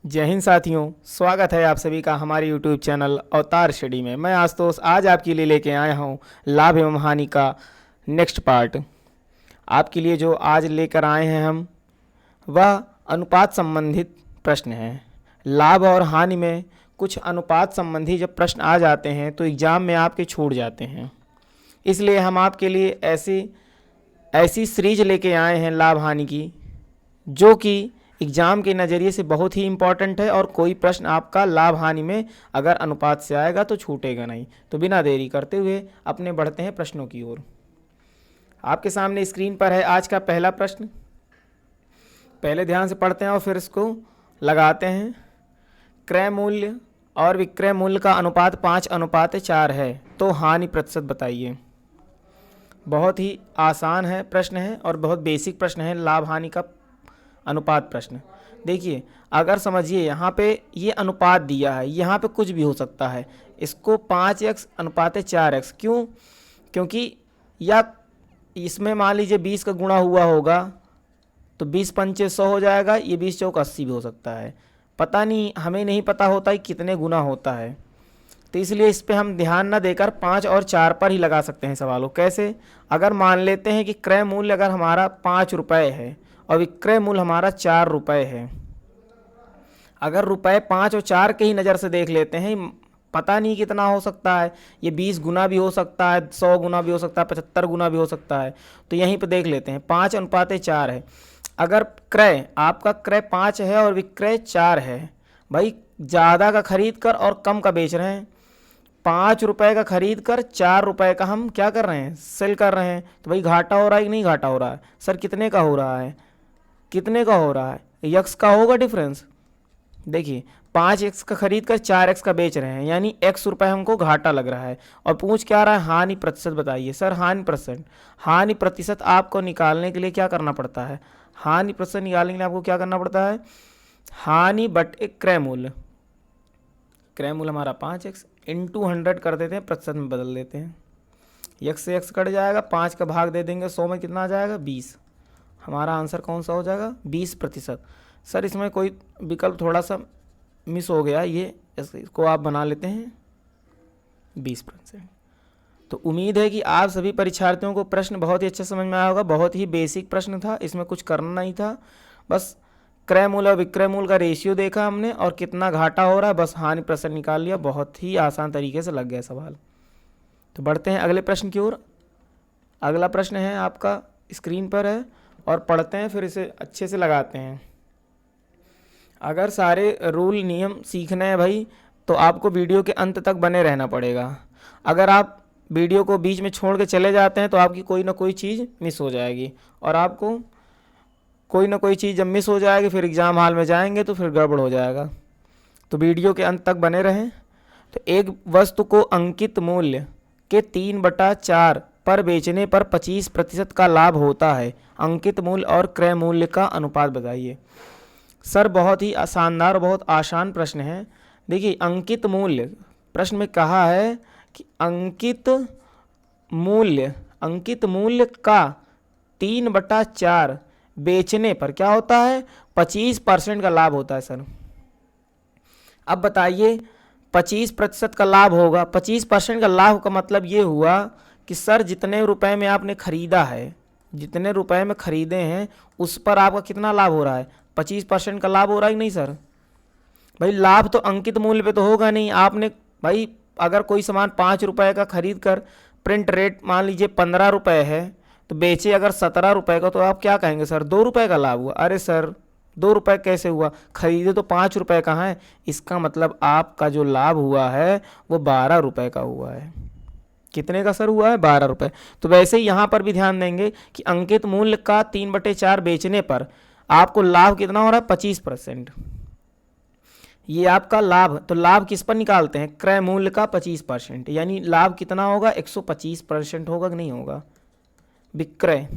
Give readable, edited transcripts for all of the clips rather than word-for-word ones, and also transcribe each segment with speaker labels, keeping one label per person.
Speaker 1: जय हिंद साथियों, स्वागत है आप सभी का हमारे YouTube चैनल अवतार स्टडी में। मैं आशुतोष आज आपके लिए लेके आया हूँ लाभ एवं हानि का नेक्स्ट पार्ट। आपके लिए जो आज लेकर आए हैं हम वह अनुपात संबंधित प्रश्न हैं। लाभ और हानि में कुछ अनुपात संबंधी जब प्रश्न आ जाते हैं तो एग्ज़ाम में आपके छूट जाते हैं, इसलिए हम आपके लिए ऐसी सीरीज लेके आए हैं लाभ हानि की, जो कि एग्ज़ाम के नज़रिए से बहुत ही इम्पॉर्टेंट है और कोई प्रश्न आपका लाभ हानि में अगर अनुपात से आएगा तो छूटेगा नहीं। तो बिना देरी करते हुए अपने बढ़ते हैं प्रश्नों की ओर। आपके सामने स्क्रीन पर है आज का पहला प्रश्न। पहले ध्यान से पढ़ते हैं और फिर इसको लगाते हैं। क्रय मूल्य और विक्रय मूल्य का अनुपात 5:4 है, तो हानि प्रतिशत बताइए। बहुत ही आसान है प्रश्न है और बहुत बेसिक प्रश्न है लाभ हानि का अनुपात प्रश्न। देखिए, अगर समझिए यहाँ पे ये अनुपात दिया है, यहाँ पे कुछ भी हो सकता है। इसको 5x/4x क्यों? क्योंकि या इसमें मान लीजिए 20 का गुणा हुआ होगा तो 20 पंचे 100 हो जाएगा, ये 20 चौक 80 भी हो सकता है। पता नहीं, हमें नहीं पता होता है कितने गुना होता है, तो इसलिए इस पे हम ध्यान ना देकर 5 और 4 पर ही लगा सकते हैं सवालों। कैसे? अगर मान लेते हैं कि क्रय मूल्य अगर हमारा 5 रुपये है और विक्रय मूल्य हमारा 4 रुपये है। अगर रुपये 5 और 4 के ही नज़र से देख लेते हैं, पता नहीं कितना हो सकता है, ये 20 गुना भी हो सकता है, 100 गुना भी हो सकता है, 75 गुना भी हो सकता है। तो यहीं पे देख लेते हैं 5:4 है। अगर क्रय आपका क्रय 5 है और विक्रय 4 है, भाई ज़्यादा का खरीद कर और कम का बेच रहे हैं। 5 रुपये का खरीद कर 4 रुपये का हम क्या कर रहे हैं, सेल कर रहे हैं। तो भाई घाटा हो रहा है कि नहीं घाटा हो रहा है? सर कितने का हो रहा है? कितने का हो रहा है? यक्स का होगा डिफरेंस। देखिए 5x का खरीद कर 4x का बेच रहे हैं, यानी x रुपये हमको घाटा लग रहा है। और पूछ क्या रहा है? हानि प्रतिशत बताइए। सर हानि प्रतिशत आपको निकालने के लिए क्या करना पड़ता है? हानि प्रतिशत निकालने के लिए आपको क्या करना पड़ता है? हानि बटे क्रय मूल्य। क्रय मूल्य हमारा 5x इंटू 100 कर देते हैं, प्रतिशत में बदल देते हैं। x से x कट जाएगा, 5 का भाग दे देंगे 100 में, कितना आ जाएगा? 20। हमारा आंसर कौन सा हो जाएगा? 20%। सर इसमें कोई विकल्प थोड़ा सा मिस हो गया, ये इसको आप बना लेते हैं 20%। तो उम्मीद है कि आप सभी परीक्षार्थियों को प्रश्न बहुत ही अच्छा समझ में आया होगा। बहुत ही बेसिक प्रश्न था, इसमें कुछ करना नहीं था, बस क्रय मूल्य और विक्रय मूल्य का रेशियो देखा हमने और कितना घाटा हो रहा है, बस हानि प्रतिशत निकाल लिया। बहुत ही आसान तरीके से लग गया सवाल। तो बढ़ते हैं अगले प्रश्न की ओर। अगला प्रश्न है आपका स्क्रीन पर है और पढ़ते हैं, फिर इसे अच्छे से लगाते हैं। अगर सारे रूल नियम सीखने हैं भाई, तो आपको वीडियो के अंत तक बने रहना पड़ेगा। अगर आप वीडियो को बीच में छोड़ के चले जाते हैं तो आपकी कोई ना कोई चीज़ मिस हो जाएगी, और आपको कोई ना कोई चीज़ जब मिस हो जाएगी फिर एग्ज़ाम हॉल में जाएंगे तो फिर गड़बड़ हो जाएगा। तो वीडियो के अंत तक बने रहें। तो एक वस्तु को अंकित मूल्य के 3/4 पर बेचने पर 25% का लाभ होता है। अंकित मूल्य और क्रय मूल्य का अनुपात बताइए। सर बहुत ही शानदार, बहुत आसान प्रश्न है। देखिए अंकित मूल्य, प्रश्न में कहा है कि अंकित मूल्य का 3/4 बेचने पर क्या होता है? 25% का लाभ होता है। सर अब बताइए 25% का लाभ होगा। 25% का लाभ का मतलब ये हुआ कि सर जितने रुपए में आपने खरीदा है, जितने रुपए में खरीदे हैं उस पर आपका कितना लाभ हो रहा है? 25% का लाभ हो रहा है कि नहीं सर? भाई लाभ तो अंकित मूल्य पे तो होगा नहीं। आपने भाई अगर कोई सामान 5 रुपए का खरीद कर प्रिंट रेट मान लीजिए 15 रुपये है, तो बेचे अगर 17 रुपये का, तो आप क्या कहेंगे? सर 2 रुपये का लाभ हुआ। अरे सर 2 रुपये कैसे हुआ? खरीदे तो 5 रुपये का है। इसका मतलब आपका जो लाभ हुआ है वो 12 रुपये का हुआ है। कितने का सर हुआ है? 12 रुपये। तो वैसे ही यहाँ पर भी ध्यान देंगे कि अंकित मूल्य का 3/4 बेचने पर आपको लाभ कितना हो रहा है? 25%। ये आपका लाभ, तो लाभ किस पर निकालते हैं? क्रय मूल्य का 25%, यानी लाभ कितना होगा? 125% होगा कि नहीं होगा? विक्रय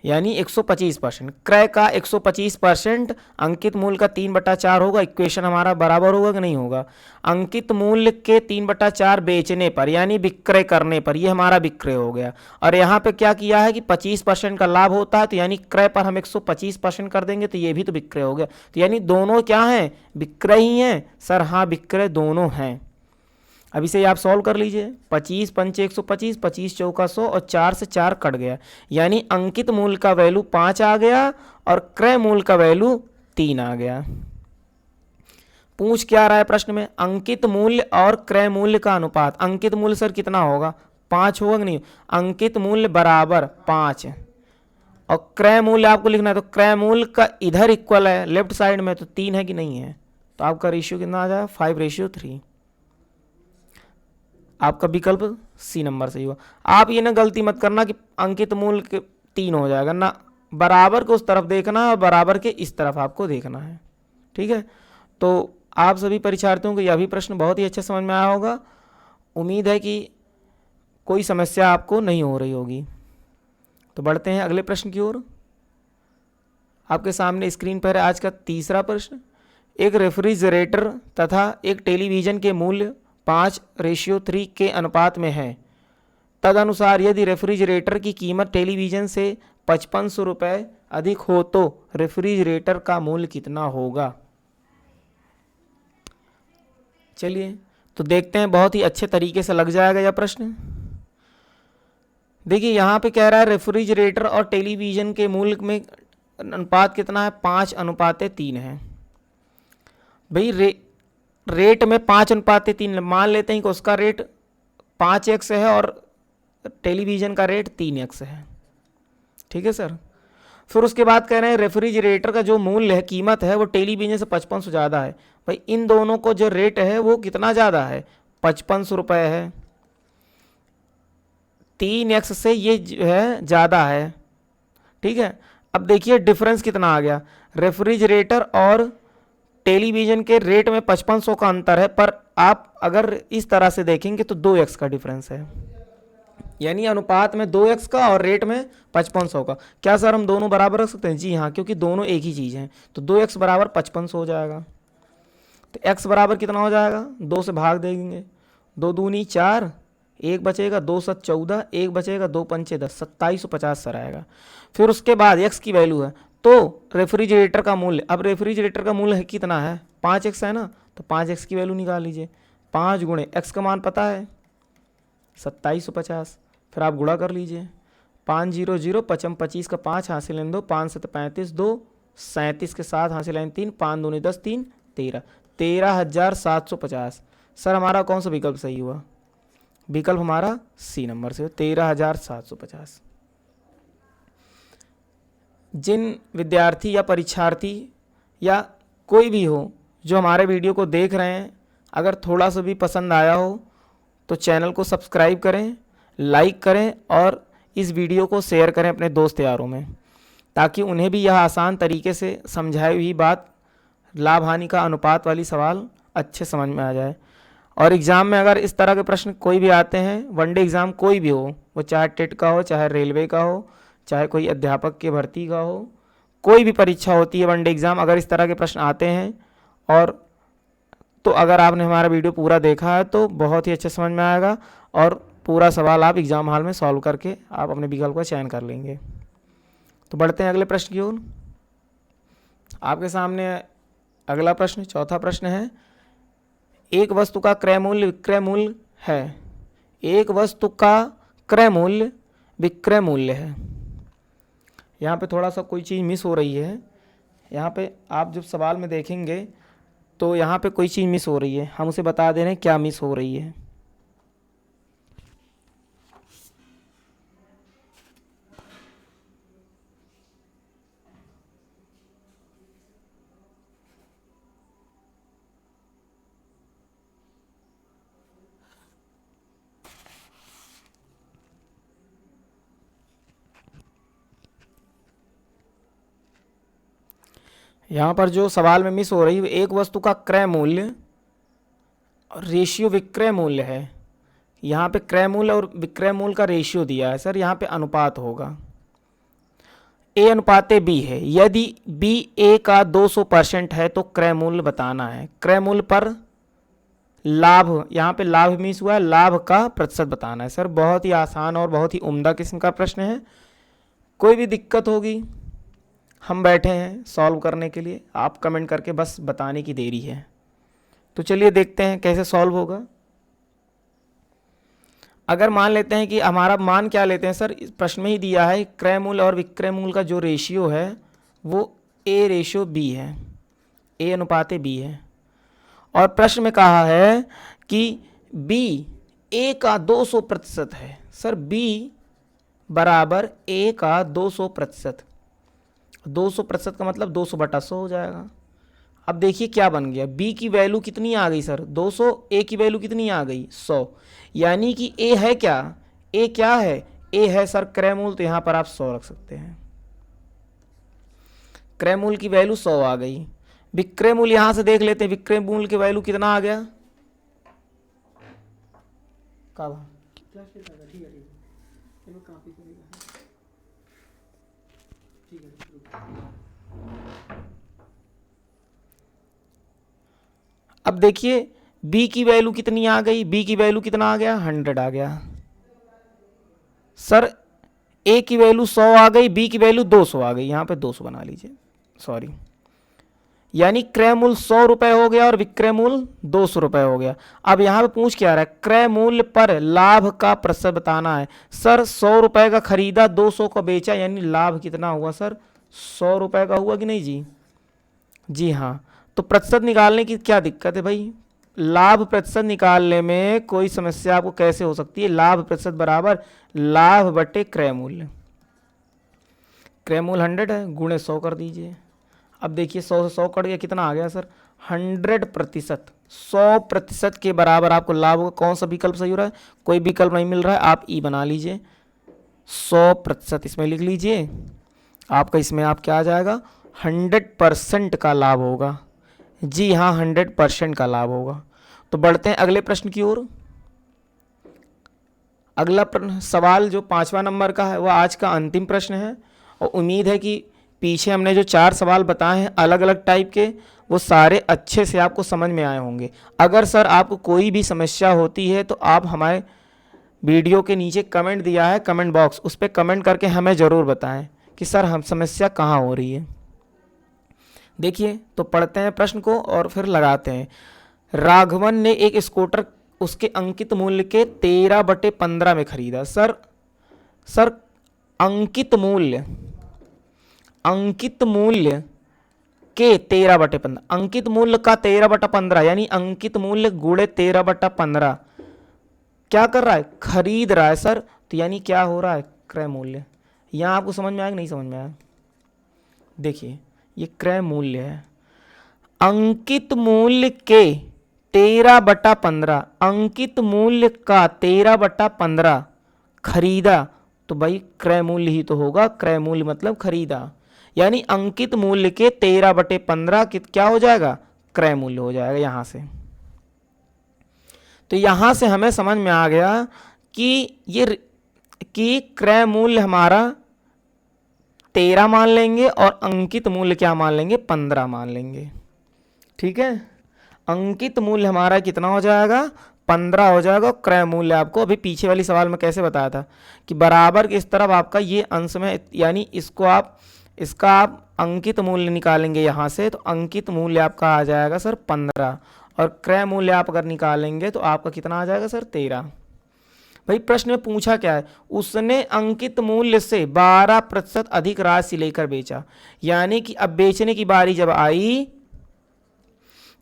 Speaker 1: यानी 125%। क्रय का 125% अंकित मूल्य का 3/4 होगा। इक्वेशन हमारा बराबर होगा कि नहीं होगा? अंकित मूल्य के 3/4 बेचने पर यानी विक्रय करने पर, ये हमारा विक्रय हो गया। और यहाँ पे क्या किया है कि 25% का लाभ होता है, तो यानी क्रय पर हम 125% कर देंगे, तो ये भी तो विक्रय हो गया। तो यानी दोनों क्या हैं? विक्रय ही हैं सर। हाँ, विक्रय दोनों हैं। अब इसे आप सॉल्व कर लीजिए। 25 पंचे 125, 25 चौका 100 और 4 से 4 कट गया, यानी अंकित मूल्य का वैल्यू 5 आ गया और क्रय मूल्य का वैल्यू 3 आ गया। पूछ क्या रहा है प्रश्न में? अंकित मूल्य और क्रय मूल्य का अनुपात। अंकित मूल्य सर कितना होगा? 5 होगा कि नहीं? अंकित मूल्य बराबर 5 और क्रय मूल्य आपको लिखना है, तो क्रय मूल्य का इधर इक्वल है लेफ्ट साइड में, तो 3 है कि नहीं है? तो आपका रेशियो कितना आ जाएगा? 5:3। आपका विकल्प सी नंबर सही हुआ। आप ये ना गलती मत करना कि अंकित मूल्य के 3 हो जाएगा ना, बराबर को उस तरफ देखना और बराबर के इस तरफ आपको देखना है। ठीक है, तो आप सभी परीक्षार्थियों को यह भी प्रश्न बहुत ही अच्छे समझ में आया होगा। उम्मीद है कि कोई समस्या आपको नहीं हो रही होगी। तो बढ़ते हैं अगले प्रश्न की ओर। आपके सामने स्क्रीन पर है आज का तीसरा प्रश्न। एक रेफ्रिजरेटर तथा एक टेलीविज़न के मूल्य 5:3 के अनुपात में है। तदनुसार यदि रेफ्रिजरेटर की कीमत टेलीविज़न से 5500 रुपये अधिक हो तो रेफ्रिजरेटर का मूल्य कितना होगा? चलिए तो देखते हैं, बहुत ही अच्छे तरीके से लग जाएगा यह प्रश्न। देखिए यहाँ पे कह रहा है रेफ्रिजरेटर और टेलीविज़न के मूल्य में अनुपात कितना है? 5:3 है। भाई रेट में 5:3 मान लेते हैं कि उसका रेट 5x है और टेलीविज़न का रेट 3x है। ठीक है सर। फिर उसके बाद कह रहे हैं रेफ्रिजरेटर का जो मूल्य है, कीमत है, वो टेलीविज़न से 5500 ज़्यादा है। भाई इन दोनों को जो रेट है वो कितना ज़्यादा है? 5500 रुपये है। 3x से ये जो है ज़्यादा है। ठीक है, अब देखिए डिफरेंस कितना आ गया। रेफ्रिजरेटर और टेलीविज़न के रेट में 5500 का अंतर है, पर आप अगर इस तरह से देखेंगे तो 2x का डिफरेंस है, यानी अनुपात में 2x का और रेट में 5500 का। क्या सर हम दोनों बराबर रख सकते हैं? जी हाँ, क्योंकि दोनों एक ही चीज़ हैं। तो 2x बराबर 5500 हो जाएगा। तो x बराबर कितना हो जाएगा? 2 से भाग देंगे, 2 दूनी 4, 1 बचेगा, 2 7 14, 1 बचेगा, 2 पंचे 10, 2750 सर आएगा। फिर उसके बाद x की वैल्यू है, तो रेफ्रिजरेटर का मूल्य, अब रेफ्रिजरेटर का मूल्य है कितना है? 5x है ना, तो 5x की वैल्यू निकाल लीजिए। 5 गुणे x का मान पता है 2750, फिर आप गुणा कर लीजिए। 5 0 0, 55 25 का 5 हासिल लें 2, 5 7 35, 2 37 के 7 हासिल लें 3, 5 दूनी 10, 3 13, 13,750। सर हमारा कौन सा विकल्प सही हुआ? विकल्प हमारा सी नंबर से, 13,750। जिन विद्यार्थी या परीक्षार्थी या कोई भी हो जो हमारे वीडियो को देख रहे हैं, अगर थोड़ा सा भी पसंद आया हो तो चैनल को सब्सक्राइब करें, लाइक करें और इस वीडियो को शेयर करें अपने दोस्त यारों में, ताकि उन्हें भी यह आसान तरीके से समझाई हुई बात, लाभ हानि का अनुपात वाली सवाल अच्छे समझ में आ जाए। और एग्ज़ाम में अगर इस तरह के प्रश्न कोई भी आते हैं, वनडे एग्ज़ाम कोई भी हो, वो चाहे टेट का हो, चाहे रेलवे का हो, चाहे कोई अध्यापक की भर्ती का हो, कोई भी परीक्षा होती है वनडे एग्ज़ाम, अगर इस तरह के प्रश्न आते हैं और तो अगर आपने हमारा वीडियो पूरा देखा है तो बहुत ही अच्छे समझ में आएगा और पूरा सवाल आप एग्ज़ाम हॉल में सॉल्व करके आप अपने विकल्प का चयन कर लेंगे। तो बढ़ते हैं अगले प्रश्न की ओर। आपके सामने अगला प्रश्न, चौथा प्रश्न है, एक वस्तु का क्रय मूल्य विक्रय मूल्य है। एक वस्तु का क्रय मूल्य विक्रय मूल्य है। यहाँ पे थोड़ा सा कोई चीज़ मिस हो रही है। यहाँ पे आप जब सवाल में देखेंगे तो यहाँ पे कोई चीज़ मिस हो रही है, हम उसे बता दे रहे हैं क्या मिस हो रही है। यहाँ पर जो सवाल में मिस हो रही है, एक वस्तु का क्रय मूल्य और रेशियो विक्रय मूल्य है। यहाँ पे क्रय मूल्य और विक्रय मूल्य का रेशियो दिया है सर, यहाँ पे अनुपात होगा। ए अनुपाते बी है। यदि बी ए का 200% है तो क्रय मूल्य बताना है। क्रय मूल्य पर लाभ, यहाँ पे लाभ मिस हुआ है, लाभ का प्रतिशत बताना है। सर बहुत ही आसान और बहुत ही उम्दा किस्म का प्रश्न है। कोई भी दिक्कत होगी हम बैठे हैं सॉल्व करने के लिए, आप कमेंट करके बस बताने की देरी है। तो चलिए देखते हैं कैसे सॉल्व होगा। अगर मान लेते हैं कि हमारा मान क्या लेते हैं सर, इस प्रश्न में ही दिया है क्रय मूल्य और विक्रय मूल्य का जो रेशियो है वो ए रेशियो बी है, ए अनुपाते बी है। और प्रश्न में कहा है कि बी ए का 200% है। सर बी बराबर ए का 200%, 200% का मतलब 200/100 हो जाएगा। अब देखिए क्या बन गया, b की वैल्यू कितनी आ गई सर 200, a की वैल्यू कितनी आ गई 100, यानी कि a है क्या, a क्या है, a है सर क्रय मूल्य, तो यहां पर आप 100 रख सकते हैं। क्रय मूल्य की वैल्यू 100 आ गई। विक्रय मूल्य यहां से देख लेते हैं, विक्रय मूल्य की वैल्यू कितना आ गया, अब देखिए b की वैल्यू कितनी आ गई, b की वैल्यू कितना आ गया 100 आ गया। सर a की वैल्यू 100 आ गई, b की वैल्यू 200 आ गई, यहां पे 200 बना लीजिए, सॉरी, यानी क्रय मूल्य 100 रुपए हो गया और विक्रय मूल्य 200 रुपए हो गया। अब यहां पे पूछ क्या रहा है, क्रय मूल्य पर लाभ का प्रतिशत बताना है। सर 100 रुपए का खरीदा, 200 का बेचा, यानी लाभ कितना हुआ सर 100 रुपए का हुआ कि नहीं जी, जी हाँ। तो प्रतिशत निकालने की क्या दिक्कत है भाई, लाभ प्रतिशत निकालने में कोई समस्या आपको कैसे हो सकती है। लाभ प्रतिशत बराबर लाभ बटे क्रय मूल्य, क्रय मूल्य 100 है, गुणे 100 कर दीजिए। अब देखिए 100 से 100 कट गया, कितना आ गया सर 100%, 100% के बराबर आपको लाभ होगा। कौन सा विकल्प सही हो रहा है, कोई विकल्प नहीं मिल रहा है, आप ई बना लीजिए, 100% इसमें लिख लीजिए। आपका इसमें आप क्या आ जाएगा 100% का लाभ होगा, जी हाँ 100% का लाभ होगा। तो बढ़ते हैं अगले प्रश्न की ओर। अगला सवाल जो 5वां नंबर का है वह आज का अंतिम प्रश्न है, और उम्मीद है कि पीछे हमने जो 4 सवाल बताए हैं अलग अलग टाइप के, वो सारे अच्छे से आपको समझ में आए होंगे। अगर सर आपको कोई भी समस्या होती है तो आप हमारे वीडियो के नीचे कमेंट दिया है कमेंट बॉक्स, उस पर कमेंट करके हमें ज़रूर बताएं कि सर हम समस्या कहाँ हो रही है। देखिए तो पढ़ते हैं प्रश्न को और फिर लगाते हैं। राघवन ने एक स्कूटर उसके अंकित मूल्य के 13/15 में खरीदा। सर अंकित मूल्य के 13/15, अंकित मूल्य का 13/15 यानी अंकित मूल्य गुणे 13/15 क्या कर रहा है, खरीद रहा है सर, तो यानी क्या हो रहा है क्रय मूल्य। यहां आपको समझ में आया कि नहीं समझ में आया, देखिए ये क्रय मूल्य है। अंकित मूल्य के 13/15, अंकित मूल्य का 13/15 खरीदा, तो भाई क्रय मूल्य ही तो होगा, क्रय मूल्य मतलब खरीदा, यानी अंकित मूल्य के 13/15 क्या हो जाएगा क्रय मूल्य हो जाएगा यहां से। तो यहां से हमें समझ में आ गया कि क्रय मूल्य हमारा 13 मान लेंगे और अंकित मूल्य क्या मान लेंगे 15 मान लेंगे, ठीक है। अंकित मूल्य हमारा कितना हो जाएगा 15 हो जाएगा। क्रय मूल्य आपको अभी पीछे वाली सवाल में कैसे बताया था कि बराबर के इस तरफ आपका ये अंश में, यानी इसका आप अंकित मूल्य निकालेंगे यहाँ से, तो अंकित मूल्य आपका आ जाएगा सर 15, और क्रय मूल्य आप अगर निकालेंगे तो आपका कितना आ जाएगा सर 13। भाई प्रश्न में पूछा क्या है, उसने अंकित मूल्य से 12% अधिक राशि लेकर बेचा, यानी कि अब बेचने की बारी जब आई,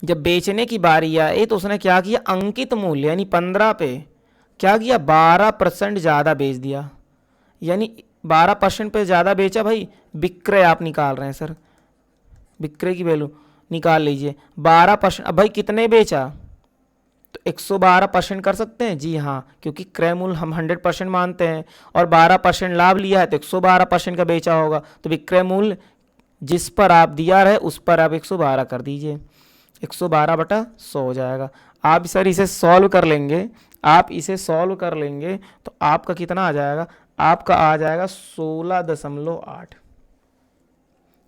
Speaker 1: जब बेचने की बारी आई तो उसने क्या किया, अंकित मूल्य यानी 15 पे क्या किया 12% ज़्यादा बेच दिया, यानी 12% पे ज़्यादा बेचा। भाई विक्रय आप निकाल रहे हैं सर, विक्रय की वैल्यू निकाल लीजिए 12%। अब भाई कितने बेचा, तो 112% कर सकते हैं, जी हाँ, क्योंकि क्रय मूल्य हम 100% मानते हैं और 12% लाभ लिया है तो 112% का बेचा होगा, तो विक्रय मूल्य जिस पर आप दिया रहे उस पर आप 112 कर दीजिए, 112/100 हो जाएगा। आप सर इसे सॉल्व कर लेंगे, आप इसे सॉल्व कर लेंगे तो आपका कितना आ जाएगा, आपका आ जाएगा 16.8,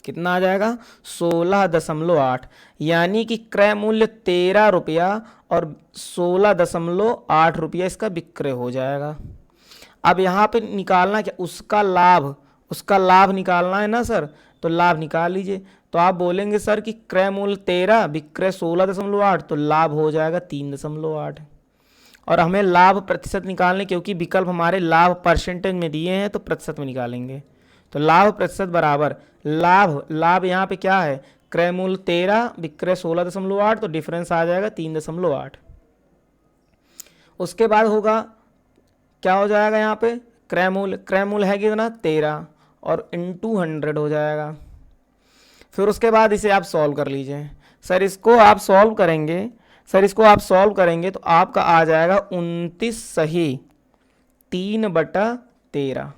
Speaker 1: कितना आ जाएगा 16.8, यानी कि क्रय मूल्य 13 रुपया और 16.8 रुपया इसका विक्रय हो जाएगा। अब यहाँ पे निकालना क्या, उसका लाभ निकालना है ना सर, तो लाभ निकाल लीजिए। तो आप बोलेंगे सर कि क्रय मूल्य 13 विक्रय 16.8, तो लाभ हो जाएगा 3.8। और हमें लाभ प्रतिशत निकालने, क्योंकि विकल्प हमारे लाभ परसेंटेज में दिए हैं तो प्रतिशत में निकालेंगे। तो लाभ प्रतिशत बराबर लाभ यहाँ पे क्या है, क्रय मूल्य 13 विक्रय 16.8, तो डिफरेंस आ जाएगा 3.8। उसके बाद होगा क्या हो जाएगा, यहाँ पे क्रय मूल्य है कितना 13 और इंटू 100 हो जाएगा। फिर उसके बाद इसे आप सॉल्व कर लीजिए। सर इसको आप सॉल्व करेंगे तो आपका आ जाएगा 29 सही 3/13।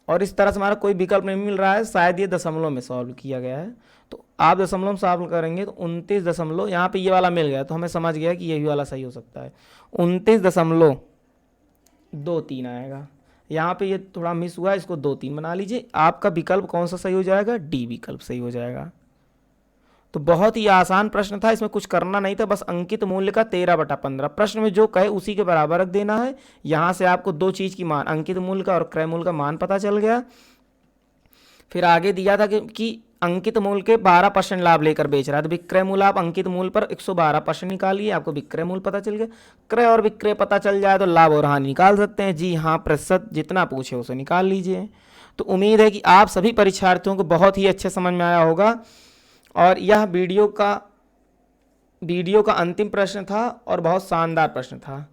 Speaker 1: और इस तरह से हमारा कोई विकल्प नहीं मिल रहा है, शायद ये दशमलव में सॉल्व किया गया है। तो आप दशमलव में सॉल्व करेंगे तो 29 दशमलव, यहाँ पे ये वाला मिल गया तो हमें समझ गया कि यही वाला सही हो सकता है। 29.23 आएगा। यहाँ पे ये थोड़ा मिस हुआ है, इसको 2-3 बना लीजिए। आपका विकल्प कौन सा सही हो जाएगा, डी विकल्प सही हो जाएगा। तो बहुत ही आसान प्रश्न था, इसमें कुछ करना नहीं था, बस अंकित मूल्य का 13/15 प्रश्न में जो कहे उसी के बराबर रख देना है। यहाँ से आपको दो चीज़ की मान, अंकित मूल्य का और क्रय मूल्य का मान पता चल गया। फिर आगे दिया था कि अंकित मूल्य के 12% लाभ लेकर बेच रहा है, तो विक्रय मूल्य आप अंकित मूल्य पर 112% निकालिए, आपको विक्रय मूल्य पता चल गया। क्रय और विक्रय पता चल जाए तो लाभ और हानि निकाल सकते हैं। जी हाँ, प्रतिशत जितना पूछे उसे निकाल लीजिए। तो उम्मीद है कि आप सभी परीक्षार्थियों को बहुत ही अच्छे समझ में आया होगा। और यह वीडियो का अंतिम प्रश्न था और बहुत शानदार प्रश्न था।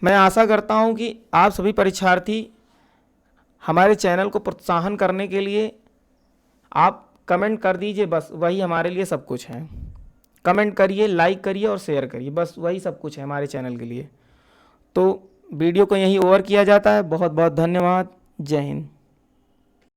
Speaker 1: मैं आशा करता हूं कि आप सभी परीक्षार्थी हमारे चैनल को प्रोत्साहन करने के लिए आप कमेंट कर दीजिए, बस वही हमारे लिए सब कुछ है। कमेंट करिए, लाइक करिए और शेयर करिए, बस वही सब कुछ है हमारे चैनल के लिए। तो वीडियो को यहीं ओवर किया जाता है। बहुत बहुत धन्यवाद। जय हिंद।